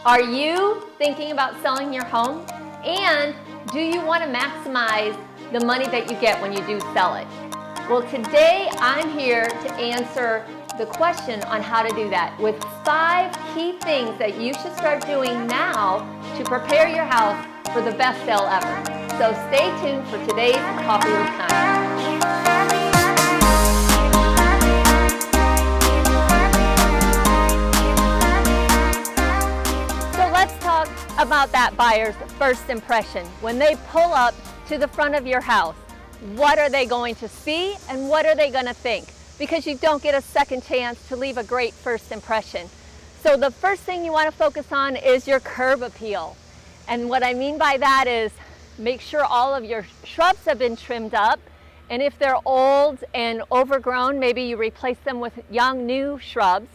Are you thinking about selling your home? And do you want to maximize the money that you get when you do sell it? Well, today I'm here to answer the question on how to do that with 5 key things that you should start doing now to prepare your house for the best sale ever. So stay tuned for today's Coffee with Connie. About that buyer's first impression. When they pull up to the front of your house, what are they going to see and what are they going to think? Because you don't get a second chance to leave a great first impression. So the first thing you want to focus on is your curb appeal. And what I mean by that is make sure all of your shrubs have been trimmed up, and if they're old and overgrown, maybe you replace them with young new shrubs.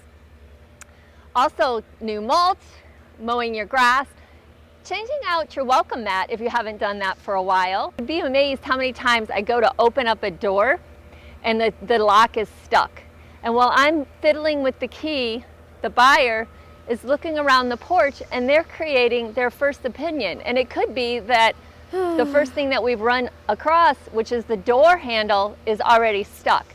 Also new mulch, mowing your grass, changing out your welcome mat if you haven't done that for a while. You'd be amazed how many times I go to open up a door and the lock is stuck. And while I'm fiddling with the key, the buyer is looking around the porch and they're creating their first opinion. And it could be that the first thing that we've run across, which is the door handle, is already stuck.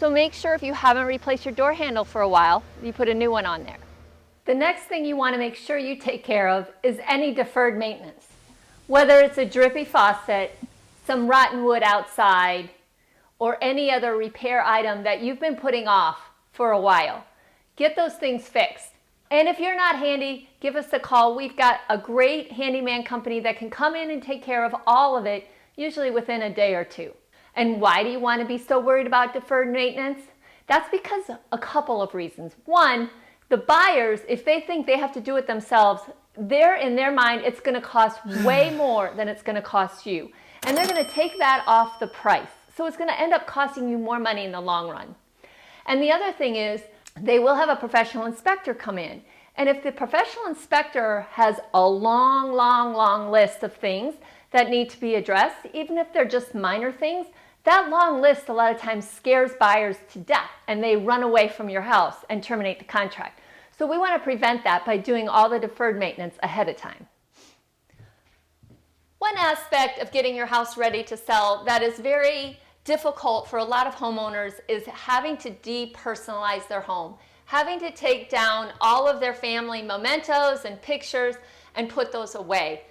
So make sure if you haven't replaced your door handle for a while, you put a new one on there. The next thing you want to make sure you take care of is any deferred maintenance. Whether it's a drippy faucet, some rotten wood outside, or any other repair item that you've been putting off for a while. Get those things fixed. And if you're not handy, give us a call. We've got a great handyman company that can come in and take care of all of it, usually within a day or two. And why do you want to be so worried about deferred maintenance? That's because a couple of reasons. One, the buyers, if they think they have to do it themselves, they're in their mind, it's going to cost way more than it's going to cost you. And they're going to take that off the price. So it's going to end up costing you more money in the long run. And the other thing is, they will have a professional inspector come in. And if the professional inspector has a long list of things that need to be addressed, even if they're just minor things, that long list a lot of times scares buyers to death and they run away from your house and terminate the contract. So we want to prevent that by doing all the deferred maintenance ahead of time. One aspect of getting your house ready to sell that is very difficult for a lot of homeowners is having to depersonalize their home, having to take down all of their family mementos and pictures and put those away.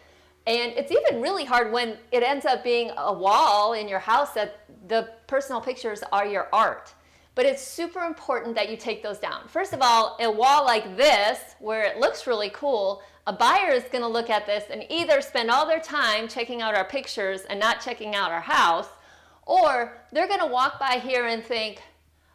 And it's even really hard when it ends up being a wall in your house that the personal pictures are your art. But it's super important that you take those down. First of all, a wall like this, where it looks really cool, a buyer is going to look at this and either spend all their time checking out our pictures and not checking out our house, or they're going to walk by here and think,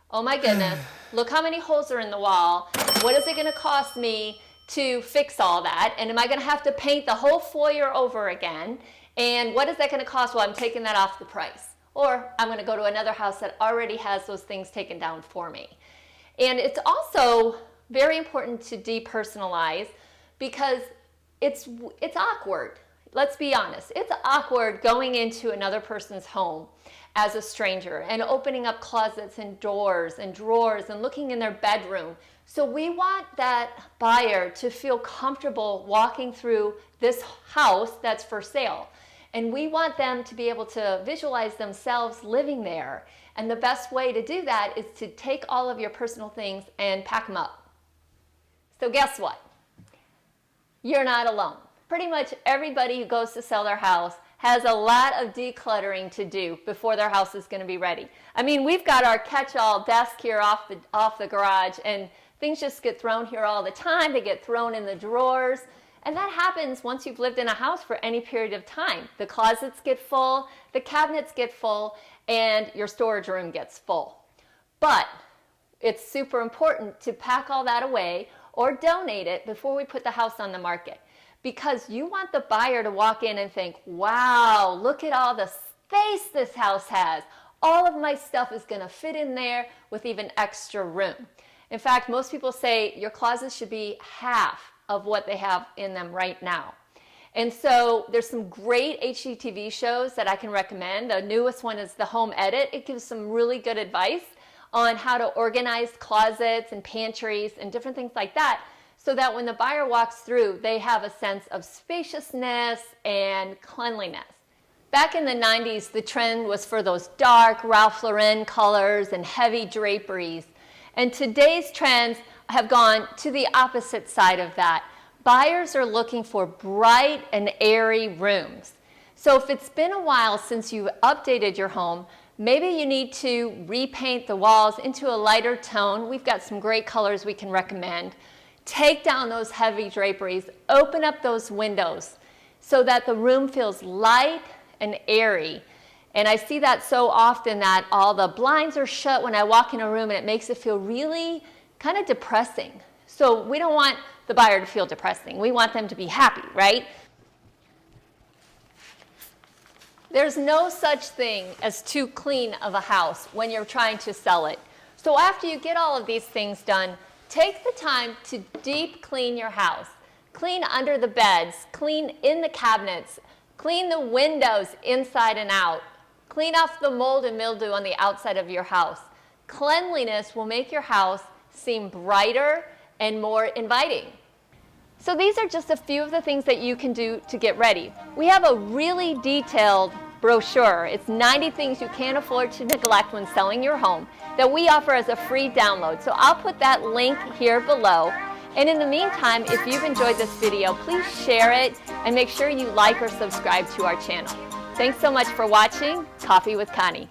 oh my goodness, look how many holes are in the wall. What is it going to cost me to fix all that? And am I going to have to paint the whole foyer over again? And what is that going to cost? Well, I'm taking that off the price. Or I'm going to go to another house that already has those things taken down for me. And it's also very important to depersonalize because it's awkward. Let's be honest. It's awkward going into another person's home as a stranger and opening up closets and doors and drawers and looking in their bedroom. So we want that buyer to feel comfortable walking through this house that's for sale. And we want them to be able to visualize themselves living there. And the best way to do that is to take all of your personal things and pack them up. So guess what? You're not alone. Pretty much everybody who goes to sell their house has a lot of decluttering to do before their house is going to be ready. I mean, we've got our catch-all desk here off the garage, and things just get thrown here all the time. They get thrown in the drawers. And that happens once you've lived in a house for any period of time. The closets get full, the cabinets get full, and your storage room gets full. But it's super important to pack all that away or donate it before we put the house on the market. Because you want the buyer to walk in and think, wow, look at all the space this house has. All of my stuff is going to fit in there with even extra room. In fact, most people say your closets should be half of what they have in them right now. And so there's some great HGTV shows that I can recommend. The newest one is The Home Edit. It gives some really good advice on how to organize closets and pantries and different things like that. so that when the buyer walks through, they have a sense of spaciousness and cleanliness. Back in the 90s, the trend was for those dark Ralph Lauren colors and heavy draperies. And today's trends have gone to the opposite side of that. Buyers are looking for bright and airy rooms. So if it's been a while since you've updated your home, maybe you need to repaint the walls into a lighter tone. We've got some great colors we can recommend. Take down those heavy draperies, open up those windows so that the room feels light and airy. And I see that so often that all the blinds are shut when I walk in a room, and it makes it feel really kind of depressing. So we don't want the buyer to feel depressing. We want them to be happy, right? There's no such thing as too clean of a house when you're trying to sell it. So after you get all of these things done, take the time to deep clean your house. Clean under the beds, clean in the cabinets, clean the windows inside and out. Clean off the mold and mildew on the outside of your house. Cleanliness will make your house seem brighter and more inviting. So these are just a few of the things that you can do to get ready. We have a really detailed brochure. It's 90 things you can't afford to neglect when selling your home that we offer as a free download. So I'll put that link here below. And in the meantime, if you've enjoyed this video, please share it and make sure you like or subscribe to our channel. Thanks so much for watching Coffee with Connie.